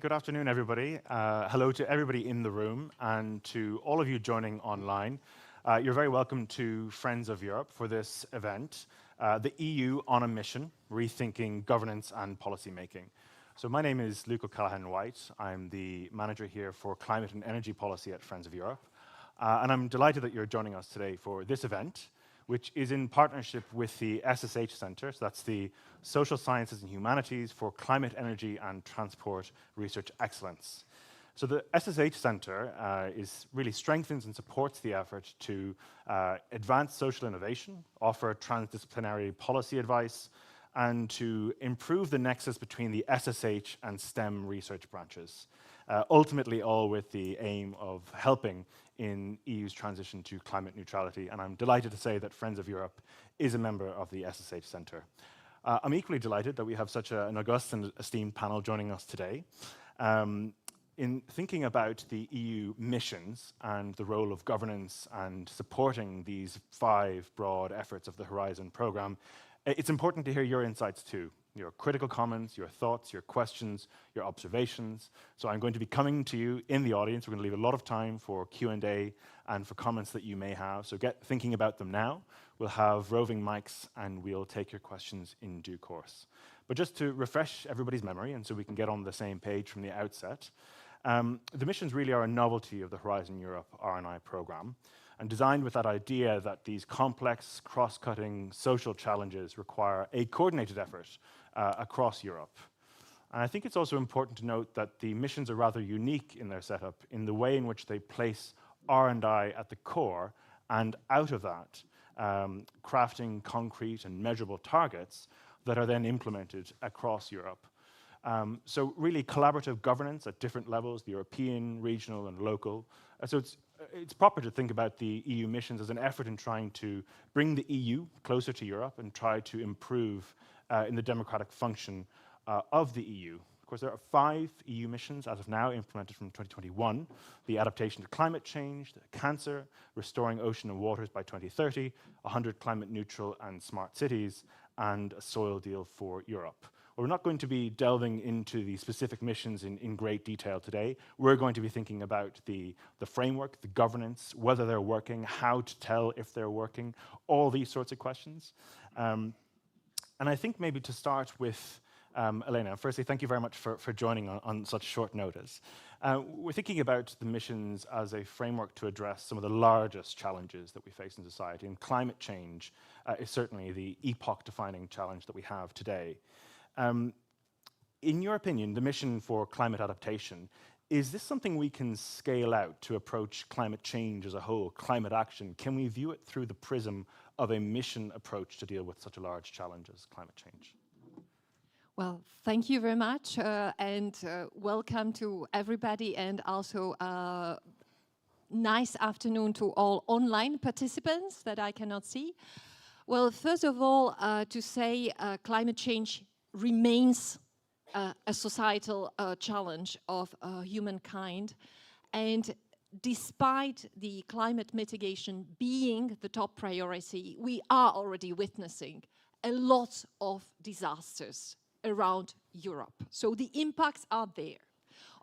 good afternoon, everybody. Hello to everybody in the room and to all of you joining online. You're very welcome to Friends of Europe for this event, the EU on a Mission, Rethinking Governance and Policymaking. So my name is Luke O'Callaghan-White. I'm the manager here for Climate and Energy Policy at Friends of Europe. And I'm delighted that you're joining us today for this event, which is in partnership with the SSH Centre, so that's the Social Sciences and Humanities for Climate, Energy and Transport Research Excellence. So the SSH Centre really strengthens and supports the effort to advance social innovation, offer transdisciplinary policy advice, and to improve the nexus between the SSH and STEM research branches, ultimately all with the aim of helping in EU's transition to climate neutrality. And I'm delighted to say that Friends of Europe is a member of the SSH Centre. I'm equally delighted that we have such an august and esteemed panel joining us today. In thinking about the EU missions and the role of governance and supporting these 5 broad efforts of the Horizon programme, it's important to hear your insights too, your critical comments, your thoughts, your questions, your observations. So I'm going to be coming to you in the audience. We're going to leave a lot of time for Q&A and for comments that you may have. So get thinking about them now. We'll have roving mics and we'll take your questions in due course. But just to refresh everybody's memory and so we can get on the same page from the outset, the missions really are a novelty of the Horizon Europe R&I programme, and designed with that idea that these complex, cross-cutting social challenges require a coordinated effort across Europe. And I think it's also important to note that the missions are rather unique in their setup in the way in which they place R&I at the core, and out of that, crafting concrete and measurable targets that are then implemented across Europe. So really collaborative governance at different levels, the European, regional, and local. So it's proper to think about the EU missions as an effort in trying to bring the EU closer to Europe and try to improve in the democratic function of the EU. Of course, there are 5 EU missions as of now implemented from 2021. The adaptation to climate change, the cancer, restoring ocean and waters by 2030, 100 climate neutral and smart cities, and a soil deal for Europe. We're not going to be delving into the specific missions in great detail today. We're going to be thinking about the framework, the governance, whether they're working, how to tell if they're working, all these sorts of questions. And I think maybe to start with Elena, firstly, thank you very much for joining on such short notice. We're thinking about the missions as a framework to address some of the largest challenges that we face in society, and climate change is certainly the epoch-defining challenge that we have today. In your opinion, the mission for climate adaptation, is this something we can scale out to approach climate change as a whole, climate action? Can we view it through the prism of a mission approach to deal with such a large challenge as climate change? Well, thank you very much, and welcome to everybody, and also nice afternoon to all online participants that I cannot see. Well, first of all, to say climate change remains a societal challenge of humankind, and despite the climate mitigation being the top priority, we are already witnessing a lot of disasters around Europe. So the impacts are there.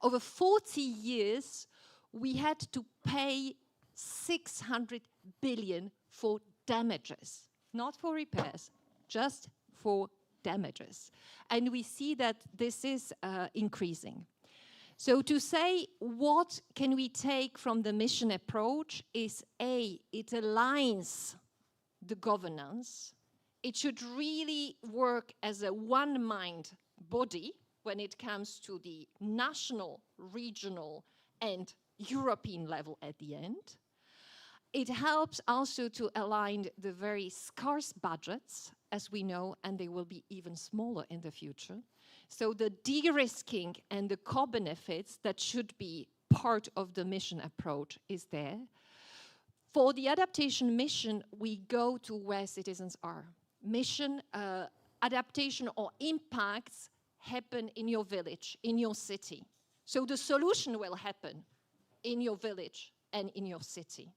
Over 40 years, we had to pay 600 billion for damages, not for repairs, just for damages. And we see that this is increasing. So to say what can we take from the mission approach is it aligns the governance. It should really work as a one-mind body when it comes to the national, regional, and European level at the end. It helps also to align the very scarce budgets, as we know, and they will be even smaller in the future. So the de-risking and the co-benefits that should be part of the mission approach is there. For the adaptation mission, we go to where citizens are. Mission adaptation or impacts happen in your village, in your city. So the solution will happen in your village and in your city.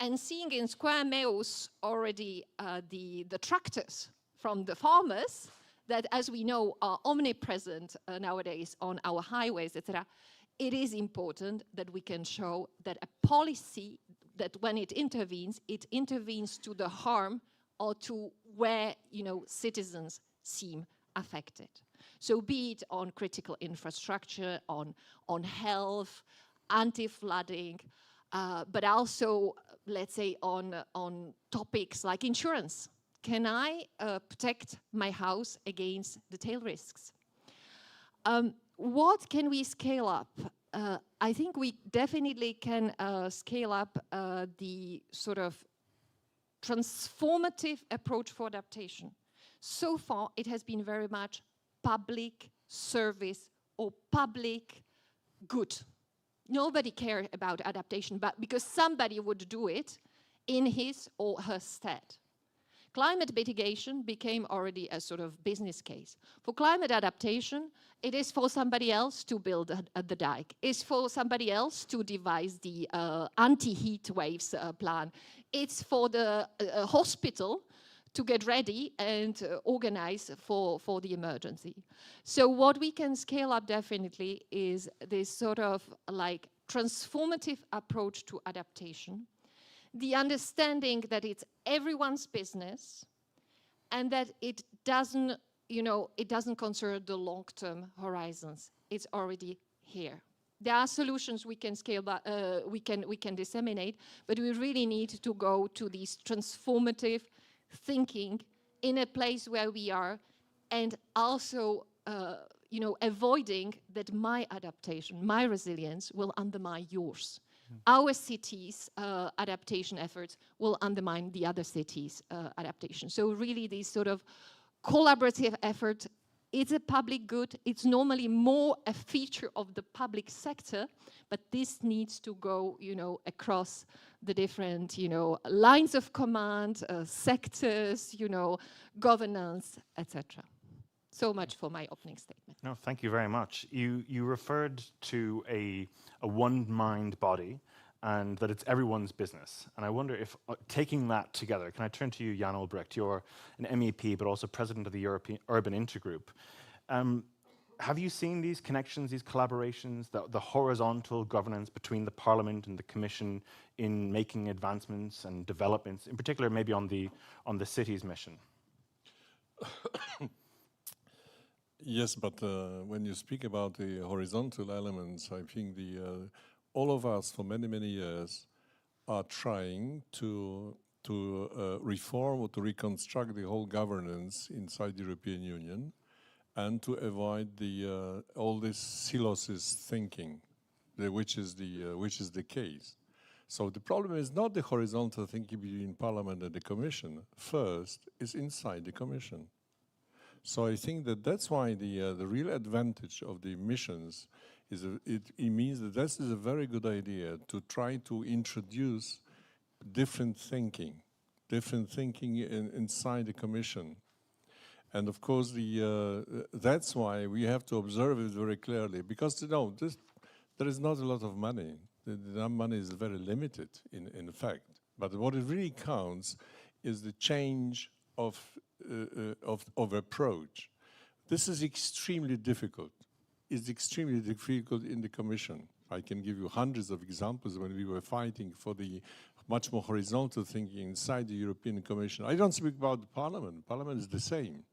And seeing in square meals already the tractors from the farmers, that, as we know, are omnipresent nowadays on our highways, etc., it is important that we can show that a policy, that when it intervenes to the harm or to where, citizens seem affected. So be it on critical infrastructure, on health, anti-flooding, but also, let's say, on topics like insurance. Can I protect my house against the tail risks? What can we scale up? I think we definitely can scale up the sort of transformative approach for adaptation. So far, it has been very much public service or public good. Nobody cared about adaptation, but because somebody would do it in his or her stead. Climate mitigation became already a sort of business case. For climate adaptation, it is for somebody else to build the dike. It's for somebody else to devise the anti-heat waves plan. It's for the hospital to get ready and organize for the emergency. So what we can scale up definitely is this sort of like transformative approach to adaptation, the understanding that it's everyone's business and that it doesn't, it doesn't concern the long-term horizons. It's already here. There are solutions we can scale, we can disseminate, but we really need to go to these transformative thinking in a place where we are, and also, avoiding that my adaptation, my resilience will undermine yours. Our cities' adaptation efforts will undermine the other cities' adaptation. So really this sort of collaborative effort, it's a public good. It's normally more a feature of the public sector, but this needs to go, across the different, lines of command, sectors, governance, etc. So much for my opening statement. No, thank you very much. You referred to a one-mind body and that it's everyone's business. And I wonder if, taking that together, can I turn to you, Jan Olbrecht? You're an MEP, but also president of the European Urban Intergroup. Have you seen these connections, these collaborations, the horizontal governance between the Parliament and the Commission in making advancements and developments, in particular maybe on the city's mission? Yes, but when you speak about the horizontal elements, I think all of us for many, many years are trying to reform or to reconstruct the whole governance inside the European Union and to avoid all this silos thinking, which is the case. So the problem is not the horizontal thinking between Parliament and the Commission. First is inside the Commission. So I think that's why the real advantage of the missions is it means that this is a very good idea to try to introduce different thinking inside the Commission. And of course, that's why we have to observe it very clearly, because there is not a lot of money. The money is very limited, in fact. But what it really counts is the change of approach. This is extremely difficult. It's extremely difficult in the Commission. I can give you hundreds of examples when we were fighting for the much more horizontal thinking inside the European Commission. I don't speak about the Parliament. Parliament is the same.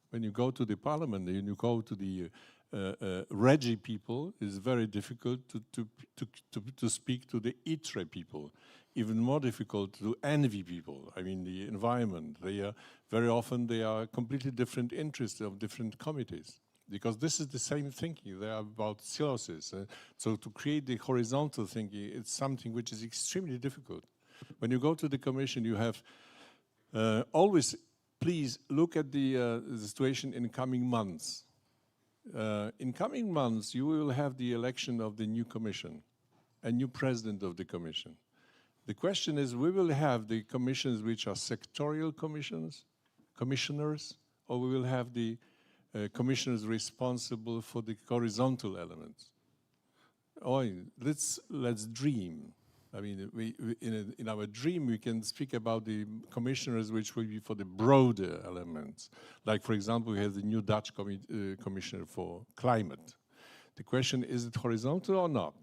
When you go to the Parliament and you go to the Regi people, it's very difficult to speak to the ITRE people. Even more difficult to ENVI people, I mean the environment. Very often they are completely different interests of different committees, because this is the same thinking. They are about silos. So to create the horizontal thinking, it's something which is extremely difficult. When you go to the Commission, you have always, please look at the situation in coming months. In coming months, you will have the election of the new Commission, a new president of the Commission. The question is, we will have the commissions which are sectorial commissioners, or we will have the commissioners responsible for the horizontal elements. Let's dream. I mean, in our dream, we can speak about the commissioners which will be for the broader elements. Like, for example, we have the new Dutch commissioner for climate. The question, is it horizontal or not?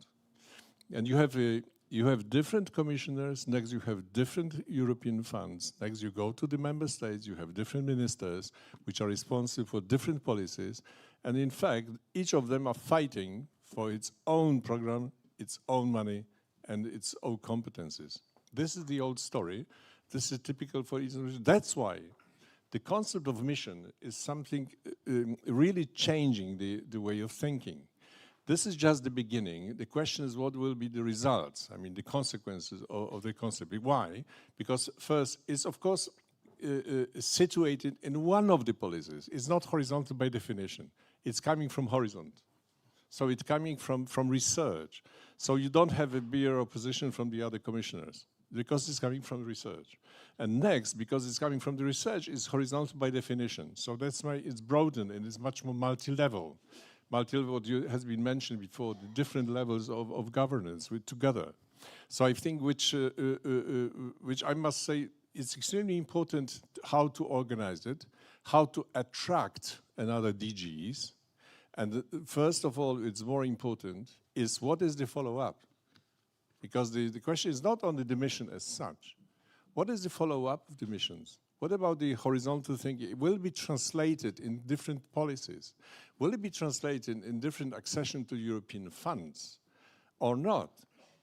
And you have different commissioners, next you have different European funds, next you go to the member states, you have different ministers which are responsible for different policies, and in fact, each of them are fighting for its own program, its own money, and its own competencies. This is the old story. This is typical for each region. That's why the concept of mission is something really changing the way of thinking. This is just the beginning. The question is, what will be the results? I mean, the consequences of the concept. Why? Because first, it's of course situated in one of the policies. It's not horizontal by definition. It's coming from horizon. So it's coming from research. So you don't have a bigger opposition from the other commissioners because it's coming from research. And next, because it's coming from the research, it's horizontal by definition. So that's why it's broadened and it's much more multi-level. Multi-level, what has been mentioned before, the different levels of governance together. So I think which I must say it's extremely important how to organize it, how to attract another DGs. And first of all, it's more important is what is the follow-up? Because the question is not only the mission as such. What is the follow-up of the missions? What about the horizontal thinking? It will be translated in different policies. Will it be translated in different accession to European funds or not?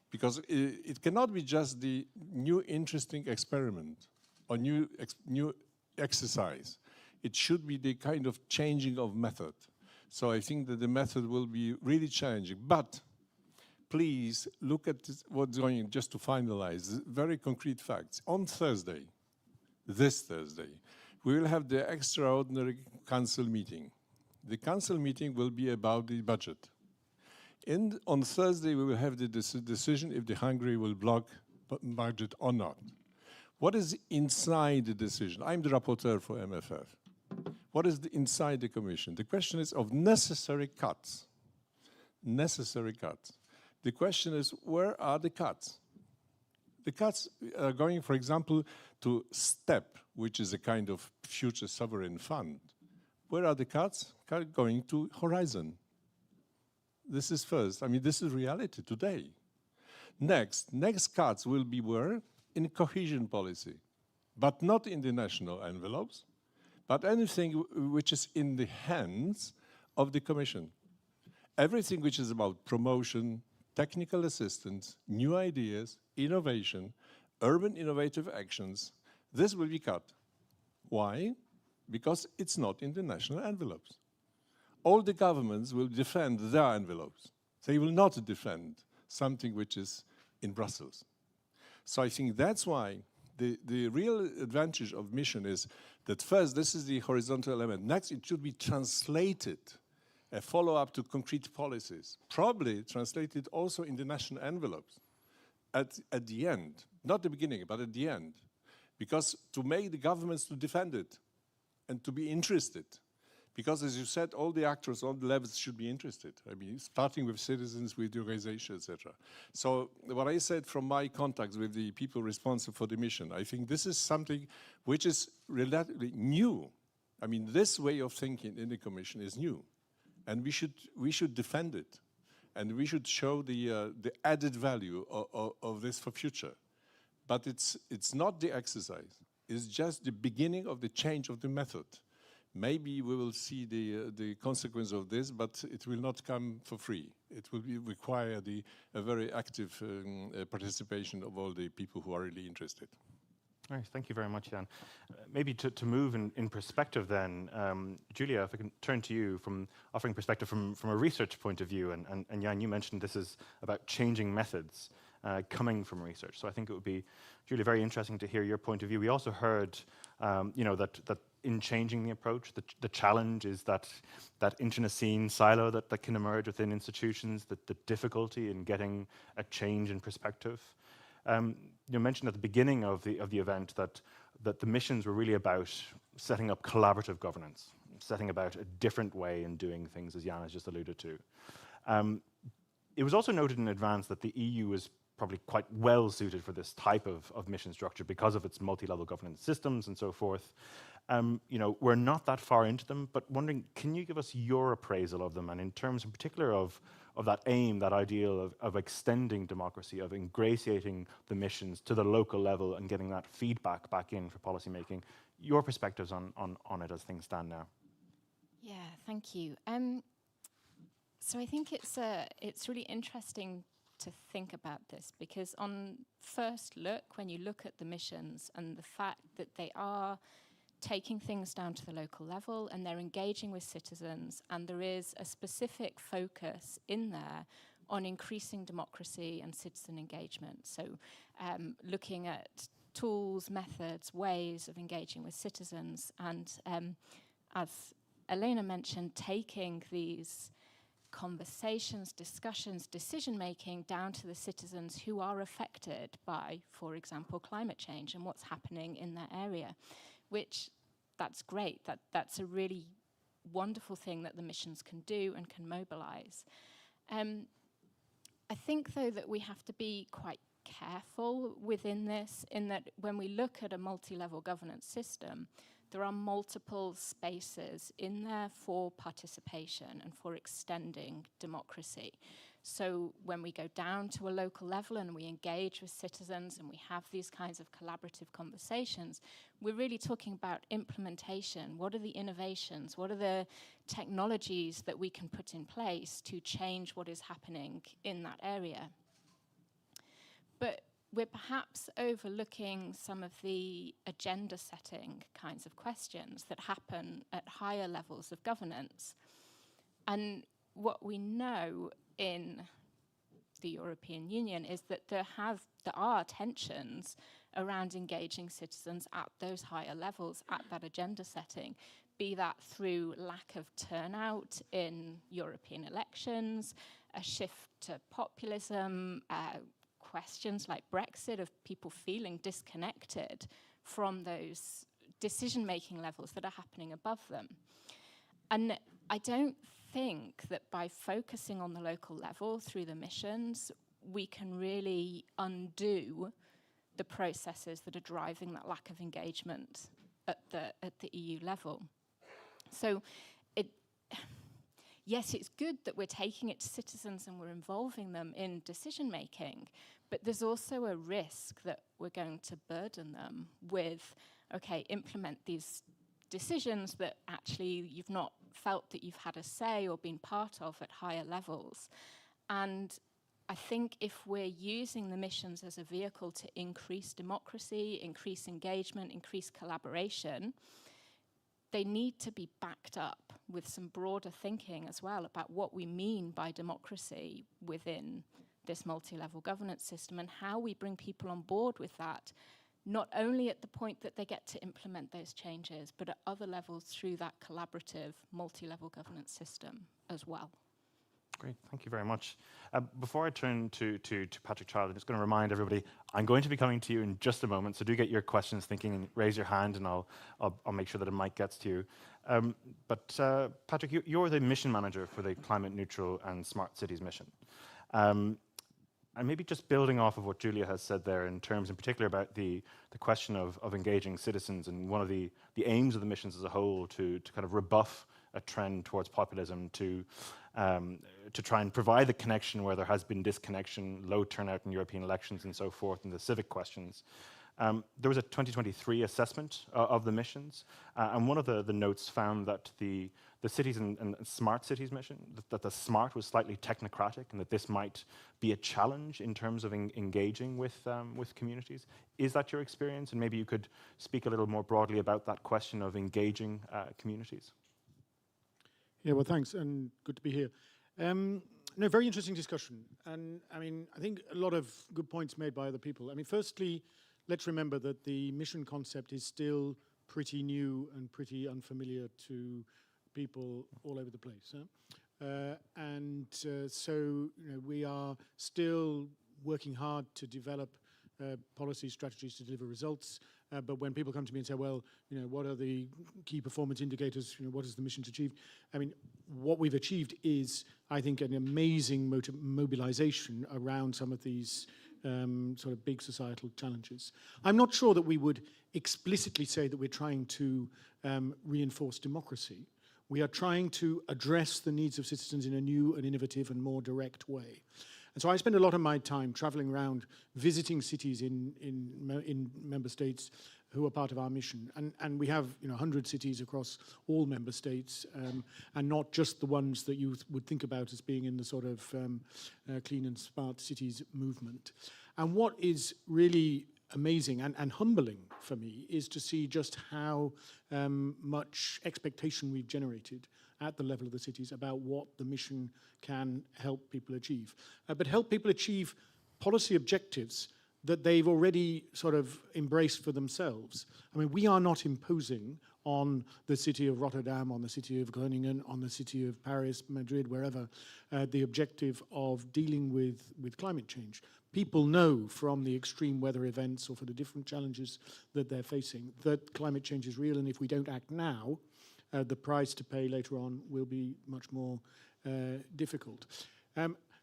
Because it cannot be just the new interesting experiment or new exercise. It should be the kind of changing of method. So I think that the method will be really challenging. But please look at what's going on, just to finalize, very concrete facts. On Thursday, this Thursday, we will have the extraordinary council meeting. The council meeting will be about the budget. And on Thursday, we will have the decision if the Hungary will block budget or not. What is inside the decision? I'm the rapporteur for MFF. What is inside the Commission? The question is of necessary cuts. Necessary cuts. The question is, where are the cuts? The cuts are going, for example, to STEP, which is a kind of future sovereign fund. Where are the cuts? Going to Horizon. This is first. I mean, this is reality today. Next cuts will be where? In cohesion policy, but not in the national envelopes, but anything which is in the hands of the Commission. Everything which is about promotion, technical assistance, new ideas, innovation, urban innovative actions, this will be cut. Why? Because it's not in the national envelopes. All the governments will defend their envelopes. They will not defend something which is in Brussels. So I think that's why the real advantage of mission is that first, this is the horizontal element. Next, it should be translated, a follow-up to concrete policies, probably translated also in the national envelopes at the end, not the beginning, but at the end. Because to make the governments to defend it and to be interested, because as you said, all the actors, all the levels should be interested. I mean, starting with citizens, with the organization, etc. So what I said from my contacts with the people responsible for the mission, I think this is something which is relatively new. I mean, this way of thinking in the Commission is new. And we should defend it. And we should show the added value of this for future. But it's not the exercise. It's just the beginning of the change of the method. Maybe we will see the consequence of this, but it will not come for free. It will require a very active participation of all the people who are really interested. All right, thank you very much, Jan. Maybe to move in perspective then, Julia, if I can turn to you from offering perspective from a research point of view, and Jan, you mentioned this is about changing methods coming from research. So I think it would be, Julia, very interesting to hear your point of view. We also heard, that in changing the approach, the challenge is that internecine silo that can emerge within institutions, the difficulty in getting a change in perspective. You mentioned at the beginning of the event that the missions were really about setting up collaborative governance, setting about a different way in doing things, as Jan has just alluded to. It was also noted in advance that the EU is probably quite well suited for this type of mission structure because of its multi-level governance systems and so forth. You know, we're not that far into them, but wondering, can you give us your appraisal of them, and in terms in particular of that aim, that ideal of extending democracy, of ingratiating the missions to the local level and getting that feedback back in for policymaking, your perspectives on it as things stand now? Yeah, thank you. So I think it's really interesting to think about this, because on first look, when you look at the missions and the fact that they are taking things down to the local level and they're engaging with citizens, and there is a specific focus in there on increasing democracy and citizen engagement. So looking at tools, methods, ways of engaging with citizens, and as Elena mentioned, taking these conversations, discussions, decision-making down to the citizens who are affected by, for example, climate change and what's happening in their area, which that's great. That's a really wonderful thing that the missions can do and can mobilize. I think, though, that we have to be quite careful within this, in that when we look at a multi-level governance system, there are multiple spaces in there for participation and for extending democracy. So when we go down to a local level and we engage with citizens and we have these kinds of collaborative conversations, we're really talking about implementation. What are the innovations? What are the technologies that we can put in place to change what is happening in that area? But we're perhaps overlooking some of the agenda setting kinds of questions that happen at higher levels of governance. And what we know in the European Union is that there are tensions around engaging citizens at those higher levels, at that agenda setting, be that through lack of turnout in European elections, a shift to populism, questions like Brexit, of people feeling disconnected from those decision-making levels that are happening above them. And I don't think that by focusing on the local level through the missions, we can really undo the processes that are driving that lack of engagement at the EU level. So yes, it's good that we're taking it to citizens and we're involving them in decision-making, but there's also a risk that we're going to burden them with, okay, implement these decisions that actually you've not felt that you've had a say or been part of at higher levels. And I think if we're using the missions as a vehicle to increase democracy, increase engagement, increase collaboration, they need to be backed up with some broader thinking as well about what we mean by democracy within this multi-level governance system and how we bring people on board with that, not only at the point that they get to implement those changes, but at other levels through that collaborative multi-level governance system as well. Great, thank you very much. Before I turn to Patrick Child, I'm just going to remind everybody, I'm going to be coming to you in just a moment, so do get your questions thinking and raise your hand, and I'll make sure that a mic gets to you. But Patrick, you're the mission manager for the Climate Neutral and Smart Cities mission. And maybe just building off of what Julia has said there in terms in particular about the question of engaging citizens, and one of the aims of the missions as a whole to kind of rebuff a trend towards populism, to try and provide the connection where there has been disconnection, low turnout in European elections and so forth, and the civic questions. There was a 2023 assessment of the missions, and one of the notes found that the cities and smart cities mission, that the smart was slightly technocratic, and that this might be a challenge in terms of engaging with communities. Is that your experience? And maybe you could speak a little more broadly about that question of engaging communities. Yeah, well, thanks, and good to be here. No, very interesting discussion, and I mean, I think a lot of good points made by other people. I mean, firstly, let's remember that the mission concept is still pretty new and pretty unfamiliar to people all over the place. So you know, we are still working hard to develop policy strategies to deliver results. But when people come to me and say, well, you know, what are the key performance indicators? You know, what has the mission achieved? I mean, what we've achieved is, I think, an amazing mobilization around some of these sort of big societal challenges. I'm not sure that we would explicitly say that we're trying to reinforce democracy. We are trying to address the needs of citizens in a new and innovative and more direct way. And so I spend a lot of my time traveling around, visiting cities in member states who are part of our mission. And we have 100 cities across all member states, and not just the ones that you would think about as being in the sort of clean and smart cities movement. And what is really amazing and humbling for me is to see just how much expectation we've generated at the level of the cities about what the mission can help people achieve. But help people achieve policy objectives that they've already sort of embraced for themselves. I mean, we are not imposing on the city of Rotterdam, on the city of Groningen, on the city of Paris, Madrid, wherever, the objective of dealing with climate change. People know from the extreme weather events or for the different challenges that they're facing that climate change is real, and if we don't act now, the price to pay later on will be much more difficult.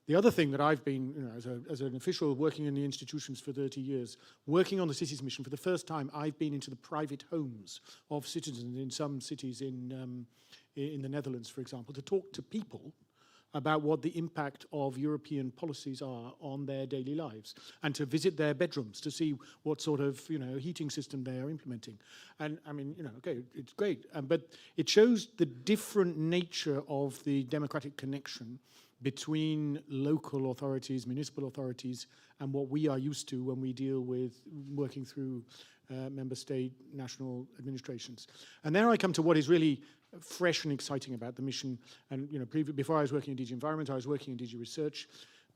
The other thing that I've been, as an official working in the institutions for 30 years, working on the cities mission, for the first time, I've been into the private homes of citizens in some cities in the Netherlands, for example, to talk to people about what the impact of European policies are on their daily lives, and to visit their bedrooms to see what sort of heating system they are implementing. And I mean, okay, it's great, but it shows the different nature of the democratic connection between local authorities, municipal authorities, and what we are used to when we deal with working through member state national administrations. And there I come to what is really fresh and exciting about the mission. And before I was working in DG Environment, I was working in DG Research.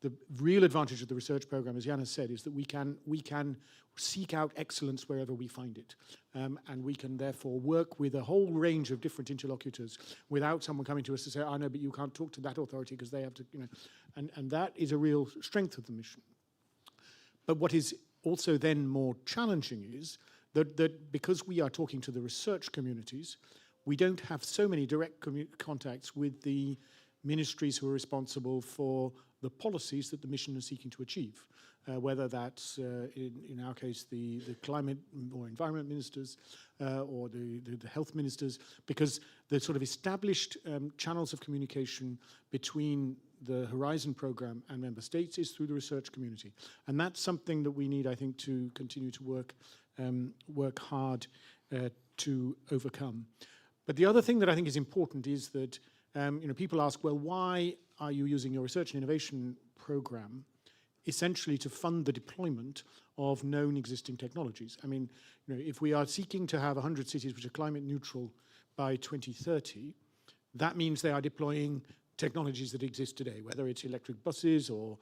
The real advantage of the research program, as Jan has said, is that we can seek out excellence wherever we find it. And we can therefore work with a whole range of different interlocutors without someone coming to us to say, oh, no, but you can't talk to that authority because they have to, and that is a real strength of the mission. But what is also then more challenging is that because we are talking to the research communities, we don't have so many direct contacts with the ministries who are responsible for the policies that the mission is seeking to achieve, whether that's, in our case, the climate or environment ministers or the health ministers, because the sort of established channels of communication between the Horizon program and member states is through the research community. And that's something that we need, I think, to continue to work hard to overcome. But the other thing that I think is important is that people ask, well, why are you using your research and innovation program essentially to fund the deployment of known existing technologies? I mean, if we are seeking to have 100 cities which are climate neutral by 2030, that means they are deploying technologies that exist today, whether it's electric buses or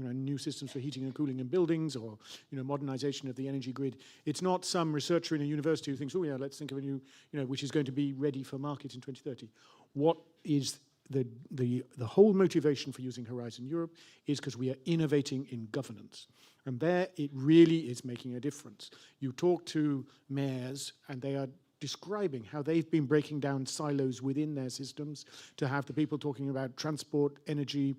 new systems for heating and cooling in buildings, or modernization of the energy grid. It's not some researcher in a university who thinks, oh yeah, let's think of a new, which is going to be ready for market in 2030. What is the whole motivation for using Horizon Europe is because we are innovating in governance. And there it really is making a difference. You talk to mayors and they are describing how they've been breaking down silos within their systems to have the people talking about transport, energy,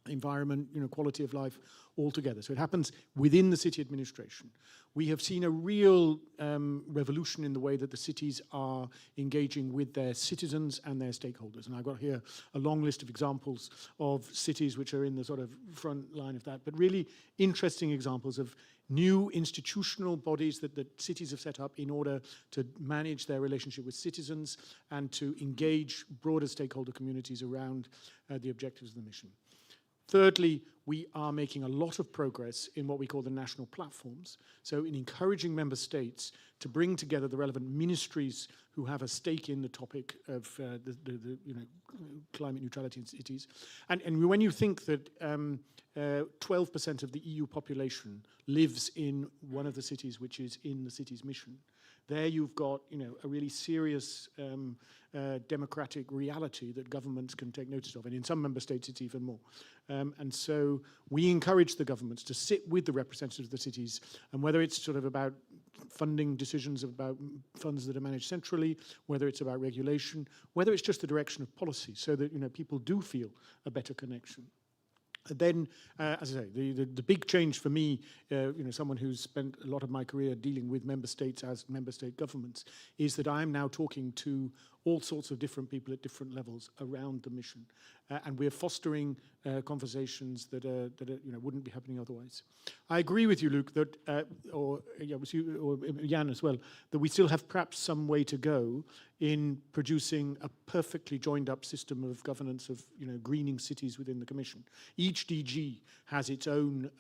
environment, quality of life all together. So it happens within the city administration. We have seen a real revolution in the way that the cities are engaging with their citizens and their stakeholders. And I've got here a long list of examples of cities which are in the sort of front line of that, but really interesting examples of new institutional bodies that cities have set up in order to manage their relationship with citizens and to engage broader stakeholder communities around the objectives of the mission. Thirdly, we are making a lot of progress in what we call the national platforms. So in encouraging member states to bring together the relevant ministries who have a stake in the topic of climate neutrality in cities. And when you think that 12% of the EU population lives in one of the cities which is in the city's mission, there you've got a really serious democratic reality that governments can take notice of, and in some member states it's even more. And so we encourage the governments to sit with the representatives of the cities, and whether it's sort of about funding decisions about funds that are managed centrally, whether it's about regulation, whether it's just the direction of policy, so that people do feel a better connection. Then, as I say, the big change for me, someone who's spent a lot of my career dealing with member states as member state governments, is that I am now talking to all sorts of different people at different levels around the mission, and we're fostering conversations that wouldn't be happening otherwise. I agree with you, Luke, that with you or Jan as well, that we still have perhaps some way to go in producing a perfectly joined up system of governance of greening cities within the Commission. Each DG has its own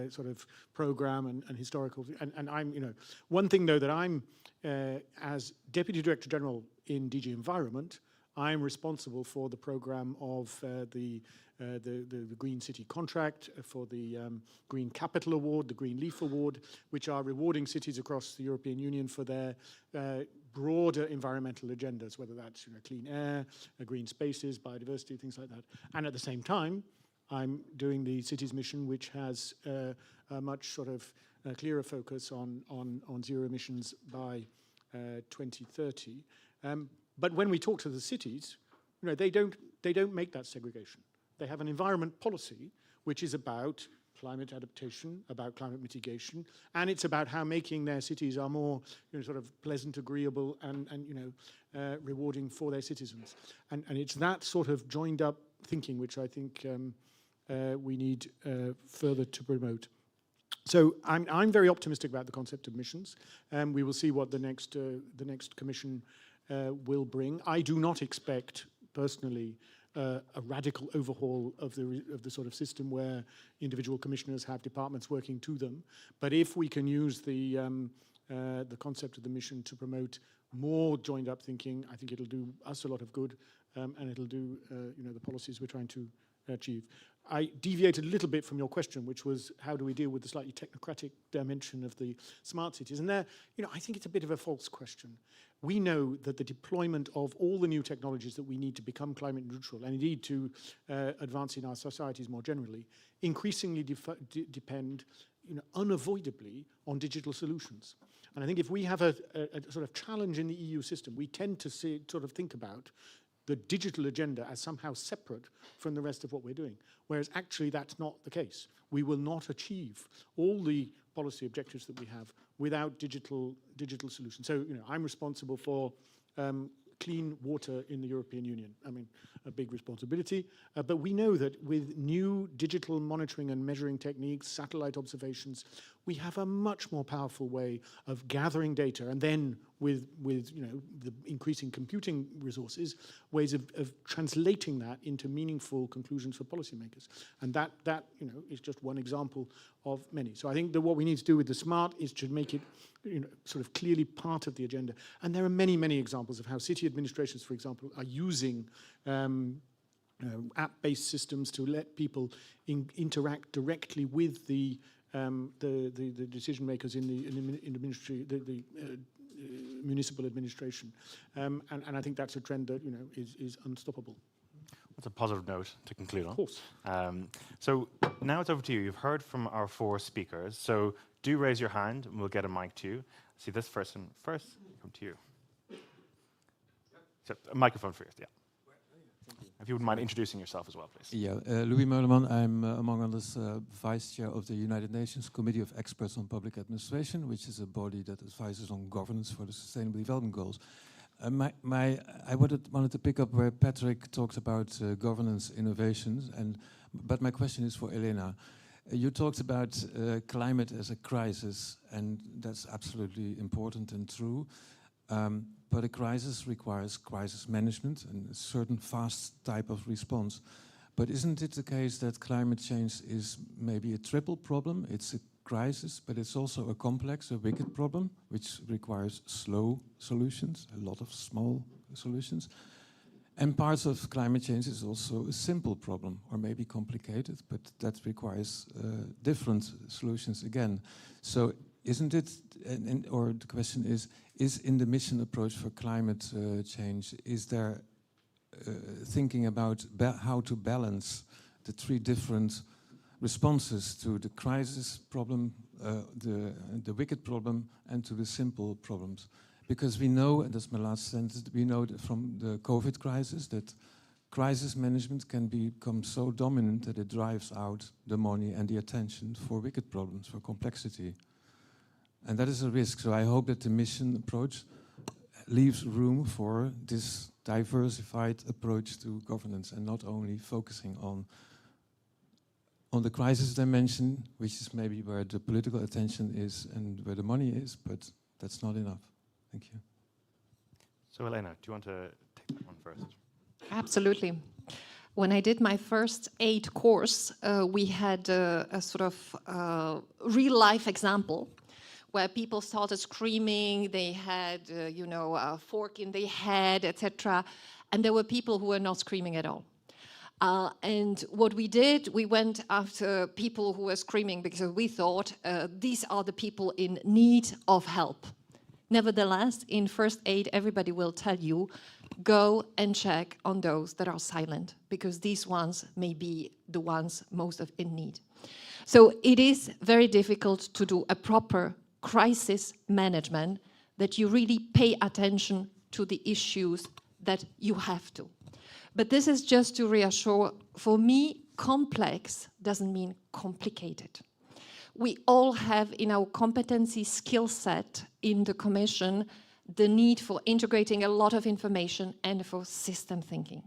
sort of program and historical. And I'm one thing though that I'm as Deputy Director General in DG Environment, I'm responsible for the program of the Green City Contract, for the Green Capital Award, the Green Leaf Award, which are rewarding cities across the European Union for their broader environmental agendas, whether that's clean air, green spaces, biodiversity, things like that. And at the same time, I'm doing the Cities Mission, which has a much sort of clearer focus on zero emissions by 2030. But when we talk to the cities, they don't make that segregation. They have an environment policy which is about climate adaptation, about climate mitigation, and it's about how making their cities are more sort of pleasant, agreeable, and rewarding for their citizens. And it's that sort of joined up thinking which I think we need further to promote. So I'm very optimistic about the concept of missions. We will see what the next Commission will bring. I do not expect personally a radical overhaul of the sort of system where individual commissioners have departments working to them. But if we can use the concept of the mission to promote more joined-up thinking, I think it'll do us a lot of good, and it'll do the policies we're trying to achieve. I deviated a little bit from your question, which was how do we deal with the slightly technocratic dimension of the smart cities? And there, I think it's a bit of a false question. We know that the deployment of all the new technologies that we need to become climate neutral, and indeed to advance in our societies more generally, increasingly depend unavoidably on digital solutions. And I think if we have a sort of challenge in the EU system, we tend to sort of think about the digital agenda as somehow separate from the rest of what we're doing, whereas actually that's not the case. We will not achieve all the policy objectives that we have without digital solutions. So, I'm responsible for clean water in the European Union. I mean, a big responsibility, but we know that with new digital monitoring and measuring techniques, satellite observations, we have a much more powerful way of gathering data, and then with the increasing computing resources, ways of translating that into meaningful conclusions for policymakers. And that is just one example of many. So I think that what we need to do with the smart is to make it sort of clearly part of the agenda. And there are many, many examples of how city administrations, for example, are using app-based systems to let people interact directly with the decision makers in the ministry, the municipal administration, and I think that's a trend that is unstoppable. That's a positive note to conclude on. Of course. So now it's over to you. You've heard from our four speakers. So do raise your hand, and we'll get a mic to you. See this person first. Come to you. So a microphone first. Yeah. If you wouldn't mind introducing yourself as well, please. Yeah, Louis Meuleman. I'm, among others, Vice Chair of the United Nations Committee of Experts on Public Administration, which is a body that advises on governance for the Sustainable Development Goals. I wanted to pick up where Patrick talked about governance innovations, but my question is for Elena. You talked about climate as a crisis, and that's absolutely important and true. But a crisis requires crisis management and a certain fast type of response. But isn't it the case that climate change is maybe a triple problem? It's a crisis, but it's also a complex, a wicked problem, which requires slow solutions, a lot of small solutions. And parts of climate change is also a simple problem, or maybe complicated, but that requires different solutions again. So isn't it, or the question is in the mission approach for climate change, is there thinking about how to balance the three different responses to the crisis problem, the wicked problem, and to the simple problems? Because we know, and that's my last sentence, we know that from the COVID crisis that crisis management can become so dominant that it drives out the money and the attention for wicked problems, for complexity. And that is a risk. So I hope that the mission approach leaves room for this diversified approach to governance and not only focusing on the crisis dimension, which is maybe where the political attention is and where the money is, but that's not enough. Thank you. So Elena, do you want to take that one first? Absolutely. When I did my first aid course, we had a sort of real-life example where people started screaming, they had, a fork in their head, etc. And there were people who were not screaming at all. And what we did, we went after people who were screaming because we thought these are the people in need of help. Nevertheless, in first aid, everybody will tell you, go and check on those that are silent, because these ones may be the ones most in need. So it is very difficult to do a proper crisis management, that you really pay attention to the issues that you have to. But this is just to reassure, for me, complex doesn't mean complicated. We all have in our competency skill set in the Commission the need for integrating a lot of information and for system thinking.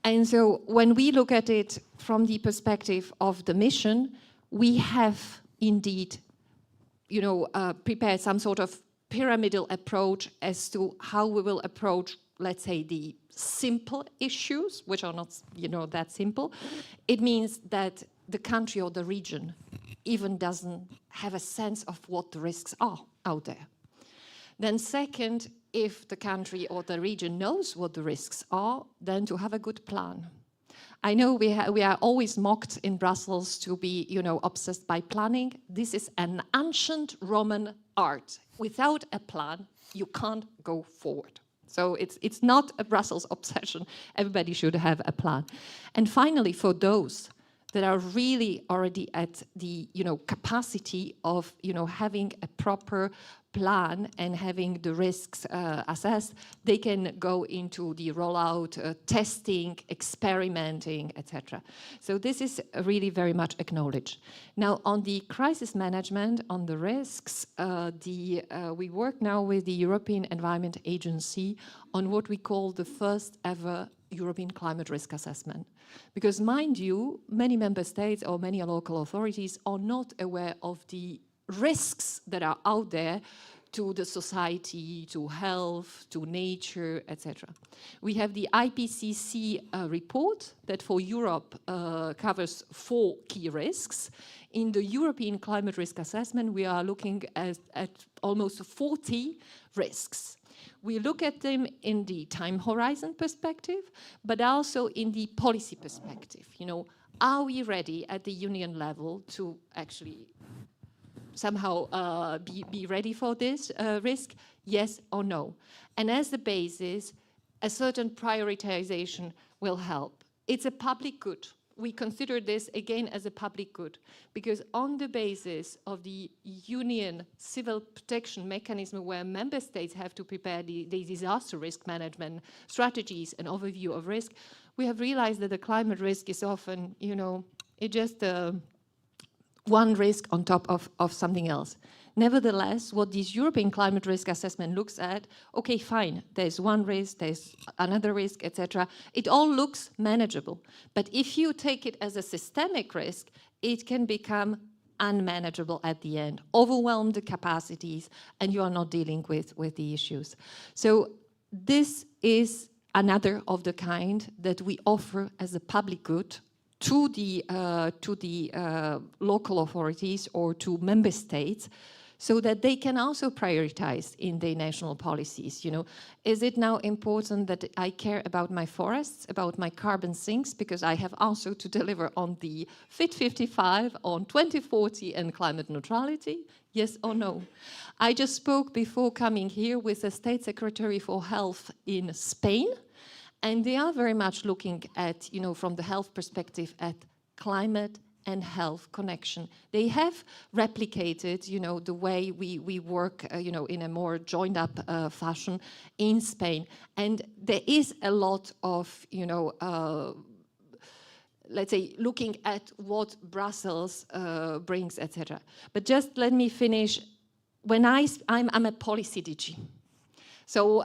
And so when we look at it from the perspective of the mission, we have indeed prepared some sort of pyramidal approach as to how we will approach, let's say, the simple issues, which are not, that simple. It means that the country or the region even doesn't have a sense of what the risks are out there. Then second, if the country or the region knows what the risks are, then to have a good plan. I know we are always mocked in Brussels to be, obsessed by planning. This is an ancient Roman art. Without a plan, you can't go forward. So it's not a Brussels obsession. Everybody should have a plan. And finally, for those that are really already at the capacity of having a proper plan and having the risks assessed, they can go into the rollout, testing, experimenting, etc. So this is really very much acknowledged. Now on the crisis management, on the risks, we work now with the European Environment Agency on what we call the first ever European climate risk assessment. Because mind you, many member states or many local authorities are not aware of the risks that are out there to the society, to health, to nature, etc. We have the IPCC report that for Europe covers 4 key risks. In the European climate risk assessment, we are looking at almost 40 risks. We look at them in the time horizon perspective, but also in the policy perspective. Are we ready at the union level to actually somehow be ready for this risk, yes or no? And as the basis, a certain prioritization will help. It's a public good. We consider this again as a public good, because on the basis of the union civil protection mechanism where member states have to prepare the disaster risk management strategies and overview of risk, we have realized that the climate risk is often, it just one risk on top of something else. Nevertheless, what this European climate risk assessment looks at, okay, fine, there's one risk, there's another risk, etc. It all looks manageable. But if you take it as a systemic risk, it can become unmanageable at the end, overwhelm the capacities, and you are not dealing with the issues. So this is another of the kind that we offer as a public good to the local authorities or to member states, so that they can also prioritize in their national policies. Is it now important that I care about my forests, about my carbon sinks, because I have also to deliver on the Fit 55, on 2040 and climate neutrality? Yes or no? I just spoke before coming here with the State Secretary for Health in Spain, and they are very much looking at, from the health perspective, at climate and health connection. They have replicated, you know, the way we work, you know, in a more joined up fashion in Spain. And there is a lot of, you know, let's say, looking at what Brussels brings, etc. But just let me finish. When I'm a policy DG. So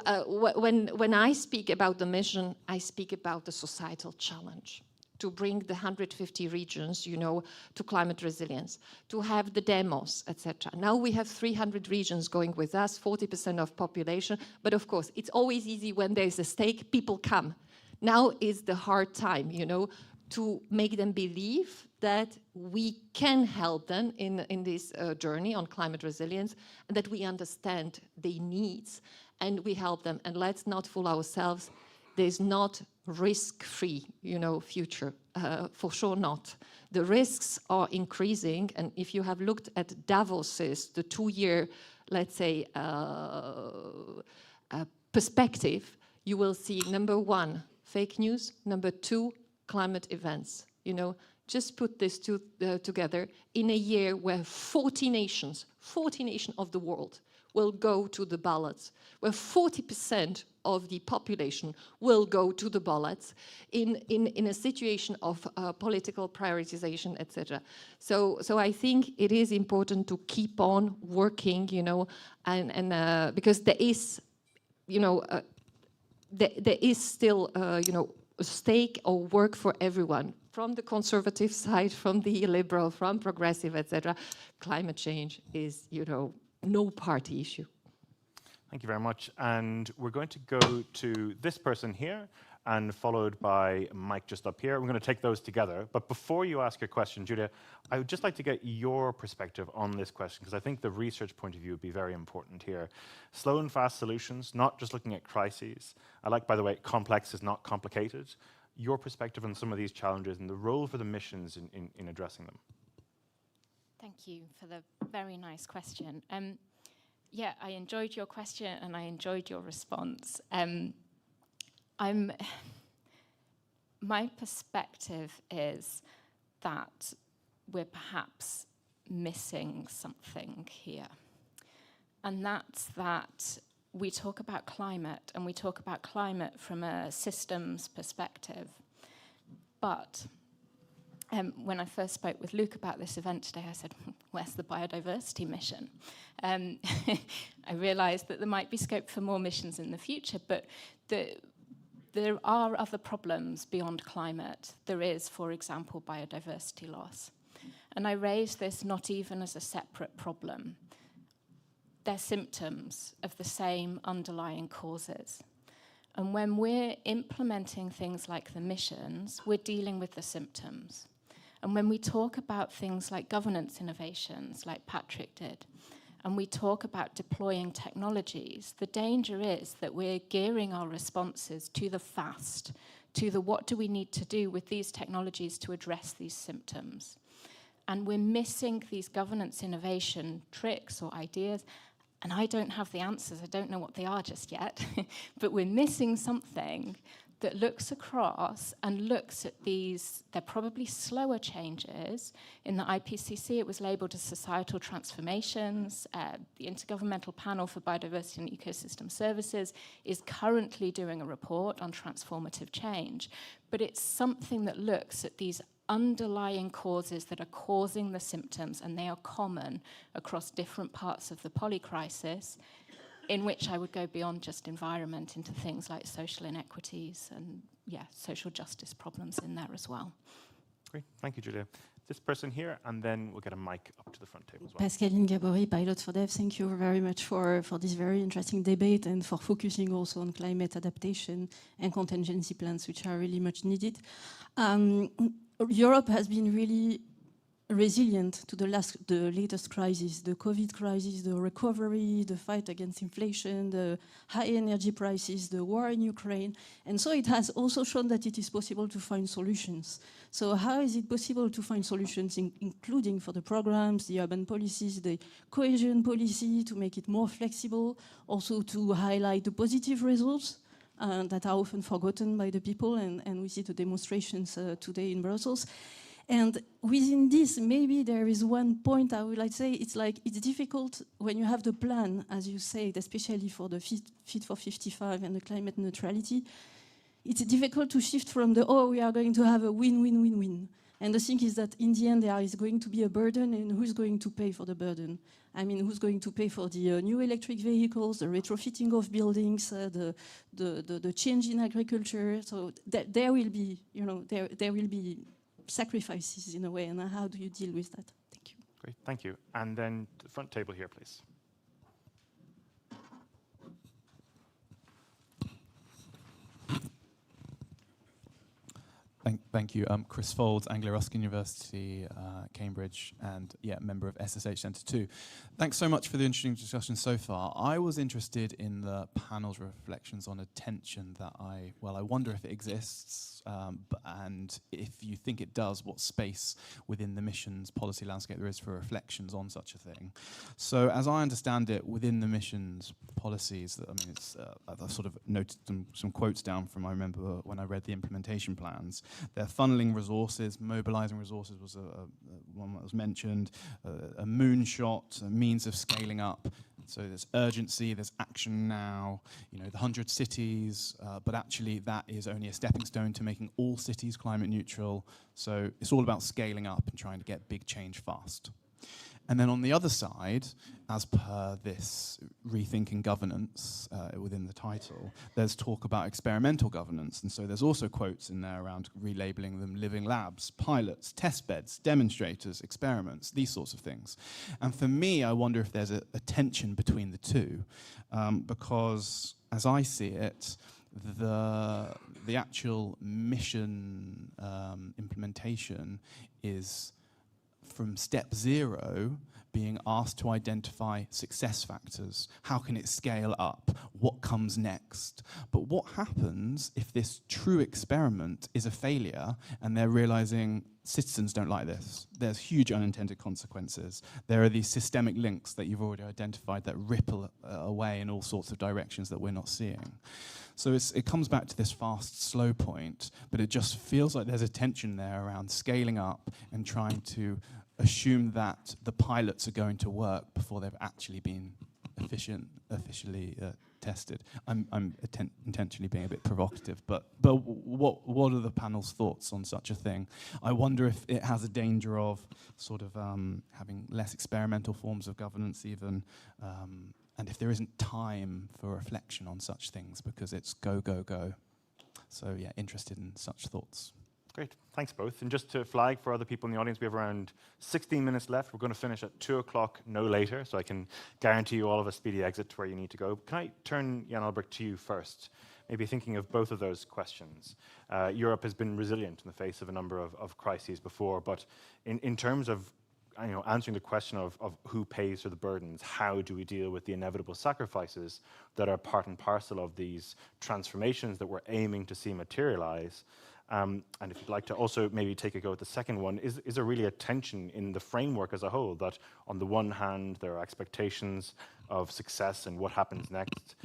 when I speak about the mission, I speak about the societal challenge to bring the 150 regions, you know, to climate resilience, to have the demos, etc. Now we have 300 regions going with us, 40% of population. But of course, it's always easy when there's a stake, people come. Now is the hard time, you know, to make them believe that we can help them in this journey on climate resilience, and that we understand their needs and we help them. And let's not fool ourselves. There's not risk-free, you know, future, for sure not. The risks are increasing, and if you have looked at Davos's, the 2-year, let's say, perspective, you will see, number 1, fake news, number 2, climate events. You know, just put this together in a year where 40 nations of the world will go to the ballots, where 40% of the population will go to the ballots in a situation of political prioritization, etc. So I think it is important to keep on working, you know, and because there is, you know, there is still, you know, a stake or work for everyone, from the conservative side, from the liberal, from progressive, etc. Climate change is, you know, no party issue. Thank you very much. And we're going to go to this person here and followed by Mike just up here. We're going to take those together. But before you ask your question, Julia, I would just like to get your perspective on this question, because I think the research point of view would be very important here. Slow and fast solutions, not just looking at crises. I like, by the way, complex is not complicated. Your perspective on some of these challenges and the role for the missions in addressing them. Thank you for the very nice question. Yeah, I enjoyed your question and I enjoyed your response. My perspective is that we're perhaps missing something here. And that's that we talk about climate, and we talk about climate from a systems perspective. But when I first spoke with Luke about this event today, I said, where's the biodiversity mission? I realized that there might be scope for more missions in the future, but there are other problems beyond climate. There is, for example, biodiversity loss. And I raise this not even as a separate problem. They're symptoms of the same underlying causes. And when we're implementing things like the missions, we're dealing with the symptoms. And when we talk about things like governance innovations, like Patrick did, and we talk about deploying technologies, the danger is that we're gearing our responses to the fast, to the what do we need to do with these technologies to address these symptoms. And we're missing these governance innovation tricks or ideas. And I don't have the answers, I don't know what they are just yet, but we're missing something that looks across and looks at these, they're probably slower changes. In the IPCC, it was labeled as societal transformations. The Intergovernmental Panel for Biodiversity and Ecosystem Services is currently doing a report on transformative change. But it's something that looks at these underlying causes that are causing the symptoms, and they are common across different parts of the polycrisis, in which I would go beyond just environment into things like social inequities and, yeah, social justice problems in there as well. Great, thank you, Julia. This person here, and then we'll get a mic up to the front table as well. Pascaline Gabory, Pilot for Dev. Thank you very much for this very interesting debate and for focusing also on climate adaptation and contingency plans, which are really much needed. Europe has been really resilient to the latest crisis, the COVID crisis, the recovery, the fight against inflation, the high energy prices, the war in Ukraine. And so it has also shown that it is possible to find solutions. So how is it possible to find solutions, including for the programs, the urban policies, the cohesion policy, to make it more flexible, also to highlight the positive results that are often forgotten by the people, and we see the demonstrations today in Brussels. And within this, maybe there is one point I would like to say, it's like, it's difficult when you have the plan, as you said, especially for the Fit for 55 and the climate neutrality, it's difficult to shift from the, oh, we are going to have a win-win-win-win. And the thing is that in the end, there is going to be a burden, and who's going to pay for the burden? I mean, who's going to pay for the new electric vehicles, the retrofitting of buildings, the change in agriculture? So there will be, you know, there will be sacrifices in a way, and how do you deal with that? Thank you. Great, thank you. And then the front table here, please. Thank you. Chris Folds, Anglo-Ruskin University, Cambridge, and yeah, member of SSH Centre 2. Thanks so much for the interesting discussion so far. I was interested in the panel's reflections on a tension that I wonder if it exists, and if you think it does, what space within the missions policy landscape there is for reflections on such a thing. So as I understand it, within the missions policies, I mean, it's, I've sort of noted some quotes down from, I remember when I read the implementation plans. They're funneling resources, mobilizing resources was one that was mentioned, a moonshot, a means of scaling up. So there's urgency, there's action now, you know, the 100 cities, but actually that is only a stepping stone to making all cities climate neutral. So it's all about scaling up and trying to get big change fast. And then on the other side, as per this rethinking governance within the title, there's talk about experimental governance. And so there's also quotes in there around relabeling them living labs, pilots, test beds, demonstrators, experiments, these sorts of things. And for me, I wonder if there's a tension between the two, because as I see it, the actual mission implementation is from step 0 being asked to identify success factors. How can it scale up? What comes next? But what happens if this true experiment is a failure and they're realizing citizens don't like this? There's huge unintended consequences. There are these systemic links that you've already identified that ripple away in all sorts of directions that we're not seeing. So it comes back to this fast, slow point, but it just feels like there's a tension there around scaling up and trying to assume that the pilots are going to work before they've actually been officially tested. I'm intentionally being a bit provocative, but what are the panel's thoughts on such a thing? I wonder if it has a danger of sort of having less experimental forms of governance even, and if there isn't time for reflection on such things because it's go, go, go. So yeah, interested in such thoughts. Great, thanks both. And just to flag for other people in the audience, we have around 16 minutes left. We're going to finish at 2 o'clock, no later, so I can guarantee you all of a speedy exit to where you need to go. Can I turn, Jan Albrecht, to you first? Maybe thinking of both of those questions. Europe has been resilient in the face of a number of crises before, but in terms of answering the question of who pays for the burdens, how do we deal with the inevitable sacrifices that are part and parcel of these transformations that we're aiming to see materialize? And if you'd like to also maybe take a go at the second one, is there really a tension in the framework as a whole that on the one hand there are expectations of success and what happens next,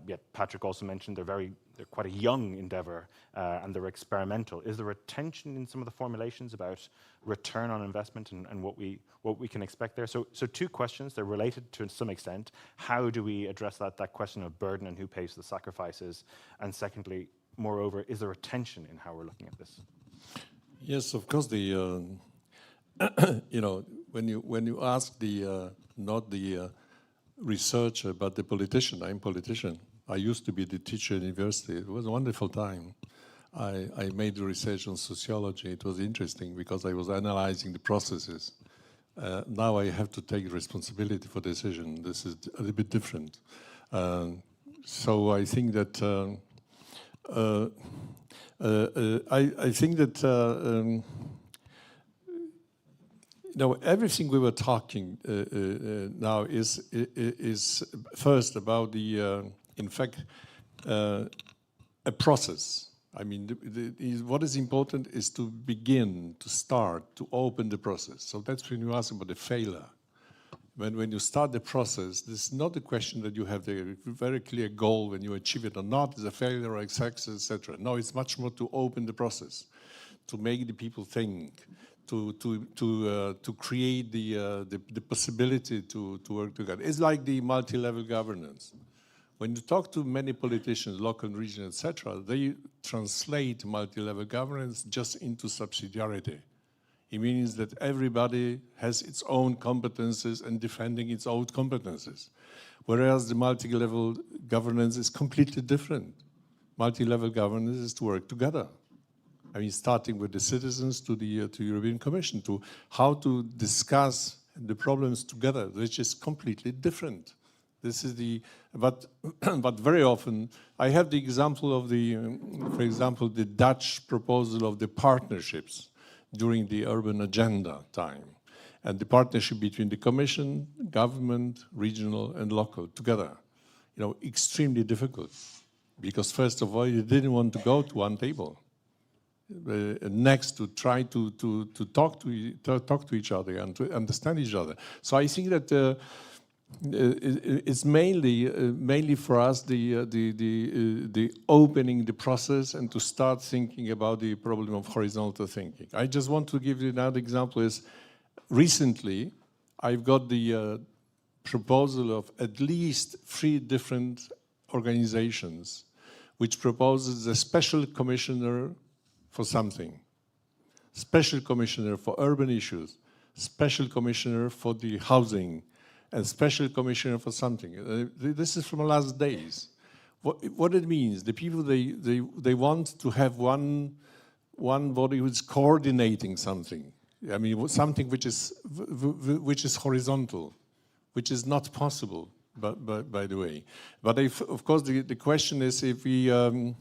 yet Patrick also mentioned they're quite a young endeavor and they're experimental. Is there a tension in some of the formulations about return on investment and what we can expect there? So 2 questions, they're related to some extent. How do we address that question of burden and who pays for the sacrifices? And secondly, moreover, is there a tension in how we're looking at this? Yes, of course. The when you ask the not the researcher but the politician, I'm a politician. I used to be the teacher at university. It was a wonderful time. I made research on sociology. It was interesting because I was analyzing the processes. Now I have to take responsibility for decision. This is a little bit different. So I think that. I think that everything we were talking now is first about the in fact a process. I mean, what is important is to begin, to start, to open the process. So that's when you ask about the failure. When you start the process, this is not a question that you have the very clear goal when you achieve it or not, is a failure or a success, etc. No, it's much more to open the process, to make the people think, to create the possibility to work together. It's like the multi-level governance. When you talk to many politicians, local, regional, etc., they translate multi-level governance just into subsidiarity. It means that everybody has its own competences and defending its own competences. Whereas the multi-level governance is completely different. Multi-level governance is to work together. I mean, starting with the citizens to the European Commission, to how to discuss the problems together, which is completely different. This is but very often, I have the example of for example, the Dutch proposal of the partnerships during the urban agenda time. And the partnership between the Commission, government, regional and local together. You know, extremely difficult. Because first of all, you didn't want to go to one table. Next, to try to talk to each other and to understand each other. So I think that it's mainly for us the opening the process and to start thinking about the problem of horizontal thinking. I just want to give you another example. Is recently I've got the proposal of at least 3 different organizations which proposes a special commissioner for something, special commissioner for urban issues, special commissioner for the housing, and special commissioner for something. This is from the last days. What it means, the people, they want to have one body who's coordinating something. I mean, something which is horizontal, which is not possible, by the way. But of course, the question is if we have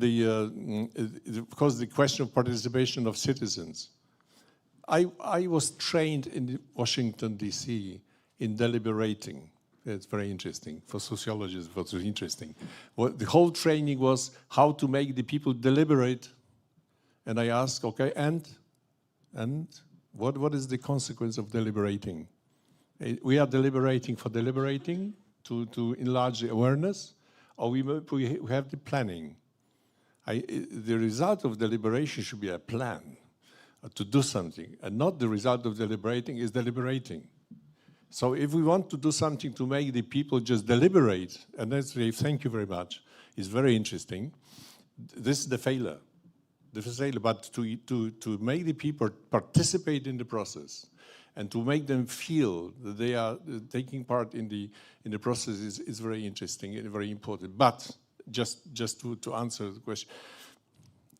of course, the question of participation of citizens. I was trained in Washington, D.C. in deliberating. It's very interesting. For sociologists, it was interesting. The whole training was how to make the people deliberate. And I asked, okay, and what is the consequence of deliberating? We are deliberating for deliberating to enlarge the awareness, or we have the planning. The result of deliberation should be a plan to do something, and not the result of deliberating is deliberating. So if we want to do something to make the people just deliberate, and that's thank you very much, it's very interesting. This is the failure. But to make the people participate in the process and to make them feel that they are taking part in the process is very interesting and very important. But just to answer the question,